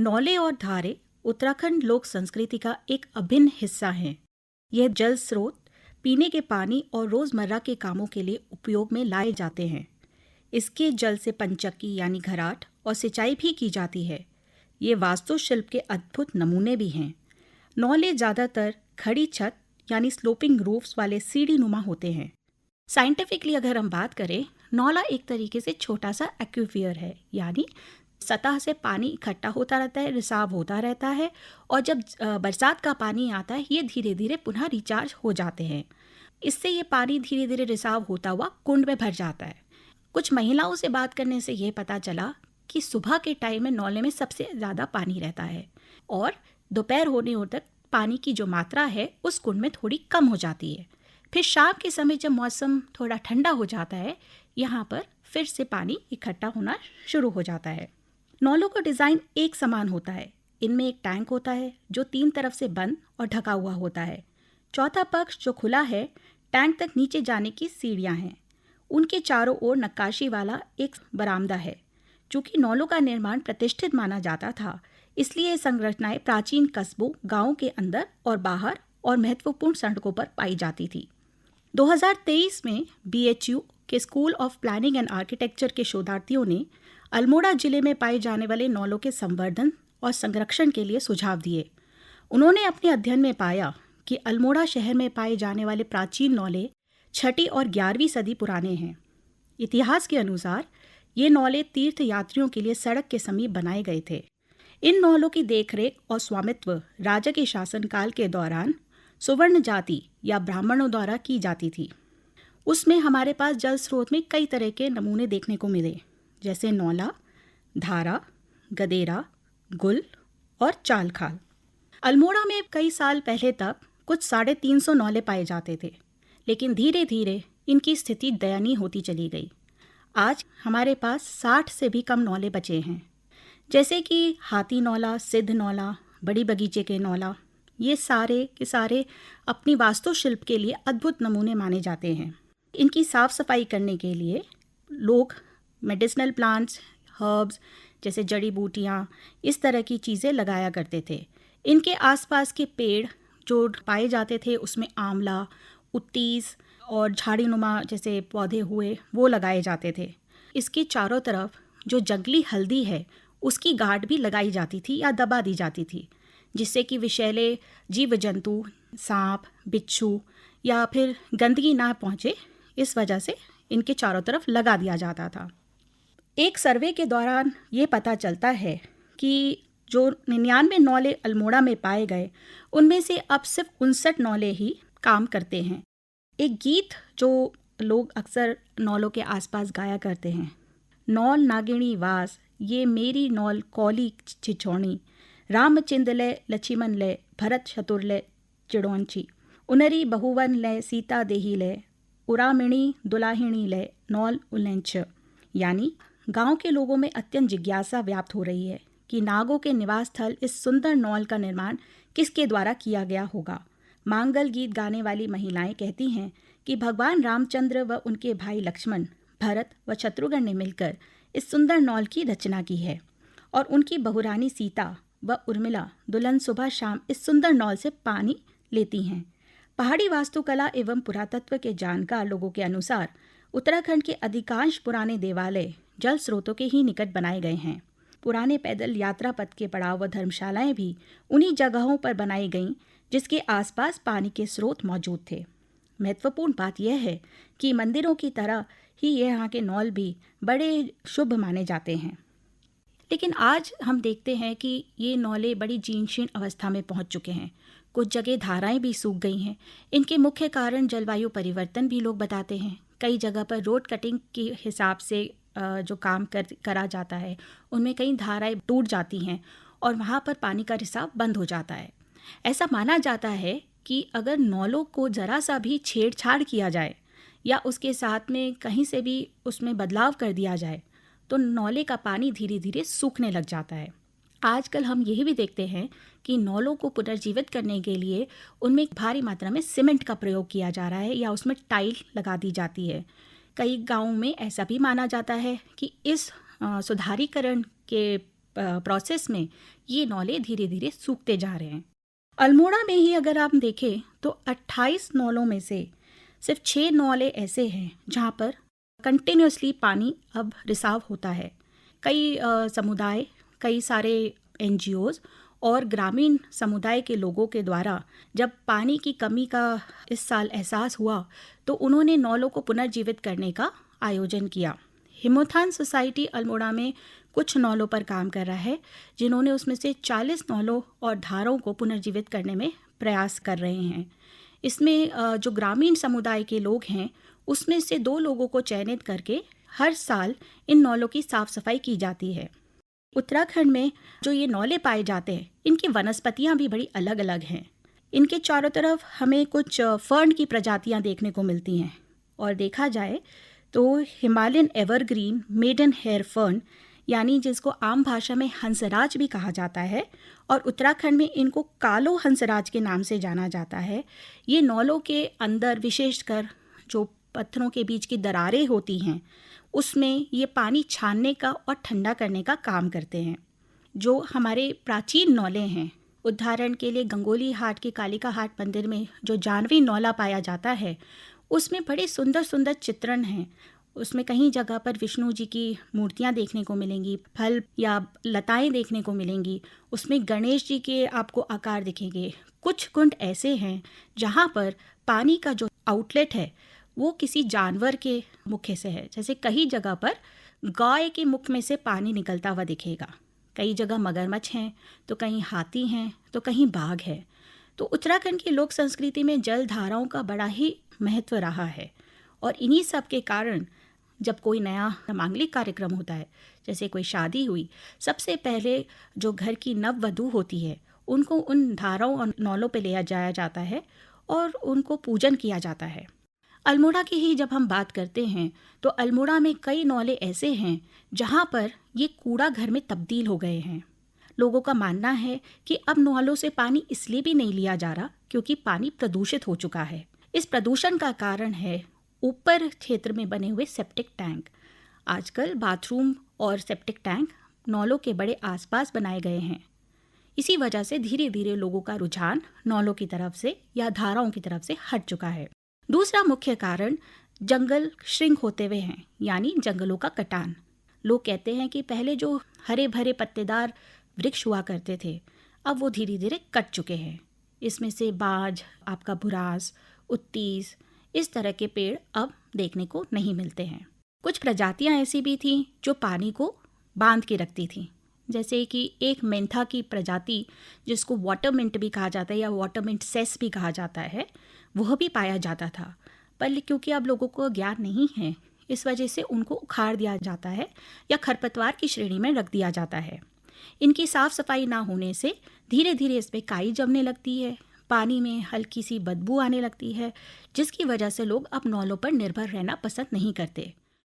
नौले और धारे उत्तराखंड लोक संस्कृति का एक अभिन्न हिस्सा हैं। यह जल स्रोत पीने के पानी और रोजमर्रा के कामों के लिए उपयोग में लाए जाते हैं। इसके जल से पंचक्की यानी घराट और सिंचाई भी की जाती है। ये वास्तुशिल्प के अद्भुत नमूने भी हैं। नौले ज़्यादातर खड़ी छत यानी स्लोपिंग रूफ्स वाले सीढ़ी नुमा होते हैं। साइंटिफिकली अगर हम बात करें, नौला एक तरीके से छोटा सा एक्विफियर है, यानी सतह से पानी इकट्ठा होता रहता है, रिसाव होता रहता है, और जब बरसात का पानी आता है ये धीरे धीरे पुनः रिचार्ज हो जाते हैं। इससे ये पानी धीरे धीरे रिसाव होता हुआ कुंड में भर जाता है। कुछ महिलाओं से बात करने से ये पता चला कि सुबह के टाइम में नौले में सबसे ज़्यादा पानी रहता है और दोपहर होने तक पानी की जो मात्रा है उस कुंड में थोड़ी कम हो जाती है। फिर शाम के समय जब मौसम थोड़ा ठंडा हो जाता है, यहाँ पर फिर से पानी इकट्ठा होना शुरू हो जाता है। नौलों का डिज़ाइन एक समान होता है। इनमें एक टैंक होता है जो 3 तरफ से बंद और ढका हुआ होता है। चौथा पक्ष जो खुला है, टैंक तक नीचे जाने की सीढ़ियाँ हैं। उनके चारों ओर नक्काशी वाला एक बरामदा है। चूँकि नौलों का निर्माण प्रतिष्ठित माना जाता था, इसलिए ये संरचनाएं प्राचीन कस्बों, गाँव के अंदर और बाहर और महत्वपूर्ण सड़कों पर पाई जाती थी। 2023 में BHU के school of planning and architecture के शोधार्थियों ने अल्मोड़ा जिले में पाए जाने वाले नौलों के संवर्धन और संरक्षण के लिए सुझाव दिए। उन्होंने अपने अध्ययन में पाया कि अल्मोड़ा शहर में पाए जाने वाले प्राचीन नौले 6वीं और 11वीं सदी पुराने हैं। इतिहास के अनुसार ये नौले तीर्थ यात्रियों के लिए सड़क के समीप बनाए गए थे। इन नौलों की देखरेख और स्वामित्व राजा के शासनकाल के दौरान सुवर्ण जाति या ब्राह्मणों द्वारा की जाती थी। उसमें हमारे पास जल स्रोत में कई तरह के नमूने देखने को मिले, जैसे नौला, धारा, गदेरा, गुल और चालखाल। अल्मोड़ा में कई साल पहले तक कुछ 350 नौले पाए जाते थे, लेकिन धीरे धीरे इनकी स्थिति दयनीय होती चली गई। आज हमारे पास 60 से भी कम नौले बचे हैं, जैसे कि हाथी नौला, सिद्ध नौला, बड़ी बगीचे के नौला। ये सारे के सारे अपनी वास्तुशिल्प के लिए अद्भुत नमूने माने जाते हैं। इनकी साफ सफाई करने के लिए लोग मेडिसिनल प्लांट्स, हर्ब्स जैसे जड़ी बूटियाँ, इस तरह की चीज़ें लगाया करते थे। इनके आसपास के पेड़ जो पाए जाते थे उसमें आंवला, उत्तीस और झाड़ीनुमा जैसे पौधे हुए, वो लगाए जाते थे। इसके चारों तरफ जो जंगली हल्दी है उसकी गांठ भी लगाई जाती थी या दबा दी जाती थी, जिससे कि विषैले जीव जंतु, सांप, बिच्छू या फिर गंदगी ना पहुँचे, इस वजह से इनके चारों तरफ लगा दिया जाता था। एक सर्वे के दौरान ये पता चलता है कि जो 99 नौले अल्मोड़ा में पाए गए, उनमें से अब सिर्फ 59 नौले ही काम करते हैं। एक गीत जो लोग अक्सर नौलों के आसपास गाया करते हैं, नौल नागिणी वास ये मेरी नौल कौली छिछोणी, रामचिंद लक्ष्मण ले भरत शतुर चिड़ोंची, उनरी बहुवन ले सीता देही ले, उरामिणी दुलाहिणी ले नौल उल्लेंच। यानी गांव के लोगों में अत्यंत जिज्ञासा व्याप्त हो रही है कि नागों के निवास स्थल इस सुंदर नौल का निर्माण किसके द्वारा किया गया होगा। मांगल गीत गाने वाली महिलाएं कहती हैं कि भगवान रामचंद्र व उनके भाई लक्ष्मण, भरत व शत्रुघ्न ने मिलकर इस सुंदर नौल की रचना की है और उनकी बहुरानी सीता व उर्मिला दुल्हन सुबह शाम इस सुंदर नौल से पानी लेती हैं। पहाड़ी वास्तुकला एवं पुरातत्व के जानकार लोगों के अनुसार उत्तराखंड के अधिकांश पुराने देवालय जल स्रोतों के ही निकट बनाए गए हैं। पुराने पैदल यात्रा पथ के पड़ाव व धर्मशालाएं भी उन्हीं जगहों पर बनाई गईं जिसके आसपास पानी के स्रोत मौजूद थे। महत्वपूर्ण बात यह है कि मंदिरों की तरह ही यहाँ के नौल भी बड़े शुभ माने जाते हैं। लेकिन आज हम देखते हैं कि ये नौले बड़ी जीर्ण अवस्था में पहुँच चुके हैं। कुछ जगह धाराएं भी सूख गई हैं। इनके मुख्य कारण जलवायु परिवर्तन भी लोग बताते हैं। कई जगह पर रोड कटिंग के हिसाब से जो काम करा जाता है, उनमें कई धाराएं टूट जाती हैं और वहाँ पर पानी का रिसाव बंद हो जाता है। ऐसा माना जाता है कि अगर नौलों को ज़रा सा भी छेड़छाड़ किया जाए या उसके साथ में कहीं से भी उसमें बदलाव कर दिया जाए तो नौले का पानी धीरे धीरे सूखने लग जाता है। आजकल हम यही भी देखते हैं कि नौलों को पुनर्जीवित करने के लिए उनमें भारी मात्रा में सीमेंट का प्रयोग किया जा रहा है या उसमें टाइल लगा दी जाती है। कई गांवों में ऐसा भी माना जाता है कि इस सुधारीकरण के प्रोसेस में ये नौले धीरे धीरे सूखते जा रहे हैं। अल्मोड़ा में ही अगर आप देखें तो 28 नौलों में से सिर्फ 6 नौले ऐसे हैं जहाँ पर कंटिन्यूसली पानी अब रिसाव होता है। कई समुदाय, कई सारे NGOs और ग्रामीण समुदाय के लोगों के द्वारा जब पानी की कमी का इस साल एहसास हुआ तो उन्होंने नौलों को पुनर्जीवित करने का आयोजन किया। हिमोत्थान सोसाइटी अल्मोड़ा में कुछ नौलों पर काम कर रहा है, जिन्होंने उसमें से 40 नौलों और धारों को पुनर्जीवित करने में प्रयास कर रहे हैं। इसमें जो ग्रामीण समुदाय के लोग हैं उसमें से 2 लोगों को चयनित करके हर साल इन नौलों की साफ सफाई की जाती है। उत्तराखंड में जो ये नौले पाए जाते हैं इनकी वनस्पतियाँ भी बड़ी अलग अलग हैं। इनके चारों तरफ हमें कुछ फर्न की प्रजातियाँ देखने को मिलती हैं और देखा जाए तो Himalayan evergreen maiden hair fern, यानी जिसको आम भाषा में हंसराज भी कहा जाता है और उत्तराखंड में इनको कालो हंसराज के नाम से जाना जाता है। ये नौलों के अंदर विशेषकर जो पत्थरों के बीच की दरारें होती हैं उसमें ये पानी छानने का और ठंडा करने का काम करते हैं। जो हमारे प्राचीन नौले हैं, उदाहरण के लिए गंगोली हाट के कालिका हाट मंदिर में जो जानवी नौला पाया जाता है उसमें बड़े सुंदर सुंदर चित्रण हैं। उसमें कहीं जगह पर विष्णु जी की मूर्तियाँ देखने को मिलेंगी, फल या लताएं देखने को मिलेंगी, उसमें गणेश जी के आपको आकार दिखेंगे। कुछ कुंड ऐसे हैं जहाँ पर पानी का जो आउटलेट है वो किसी जानवर के मुख से है, जैसे कई जगह पर गाय के मुख में से पानी निकलता हुआ दिखेगा। कई जगह मगरमच्छ हैं, तो कहीं हाथी हैं, तो कहीं बाघ है। तो उत्तराखंड की लोक संस्कृति में जल धाराओं का बड़ा ही महत्व रहा है और इन्हीं सब के कारण जब कोई नया मांगलिक कार्यक्रम होता है, जैसे कोई शादी हुई, सबसे पहले जो घर की नववधू होती है उनको उन धाराओं और नौलों पे ले जाया जाता है और उनको पूजन किया जाता है। अल्मोड़ा की ही जब हम बात करते हैं तो अल्मोड़ा में कई नौले ऐसे हैं जहाँ पर ये कूड़ा घर में तब्दील हो गए हैं। लोगों का मानना है कि अब नौलों से पानी इसलिए भी नहीं लिया जा रहा क्योंकि पानी प्रदूषित हो चुका है। इस प्रदूषण का कारण है ऊपर क्षेत्र में बने हुए सेप्टिक टैंक। आजकल बाथरूम और सेप्टिक टैंक नौलों के बड़े आसपास बनाए गए हैं। इसी वजह से धीरे धीरे लोगों का रुझान नौलों की तरफ से या धाराओं की तरफ से हट चुका है। दूसरा मुख्य कारण जंगल श्रिंक होते हुए हैं, यानी जंगलों का कटान। लोग कहते हैं कि पहले जो हरे भरे पत्तेदार वृक्ष हुआ करते थे अब वो धीरे धीरे कट चुके हैं। इसमें से बाज, आपका बुरास, उत्तीस, इस तरह के पेड़ अब देखने को नहीं मिलते हैं। कुछ प्रजातियां ऐसी भी थीं जो पानी को बांध के रखती थीं, जैसे कि एक मेंथा की प्रजाति जिसको वाटर मिंट भी कहा जाता है या वाटर मिंट सेस भी कहा जाता है, वह भी पाया जाता था। पर क्योंकि अब लोगों को ज्ञान नहीं है, इस वजह से उनको उखाड़ दिया जाता है या खरपतवार की श्रेणी में रख दिया जाता है। इनकी साफ सफाई ना होने से धीरे धीरे इसमें काई जमने लगती है, पानी में हल्की सी बदबू आने लगती है, जिसकी वजह से लोग अब नौलों पर निर्भर रहना पसंद नहीं करते।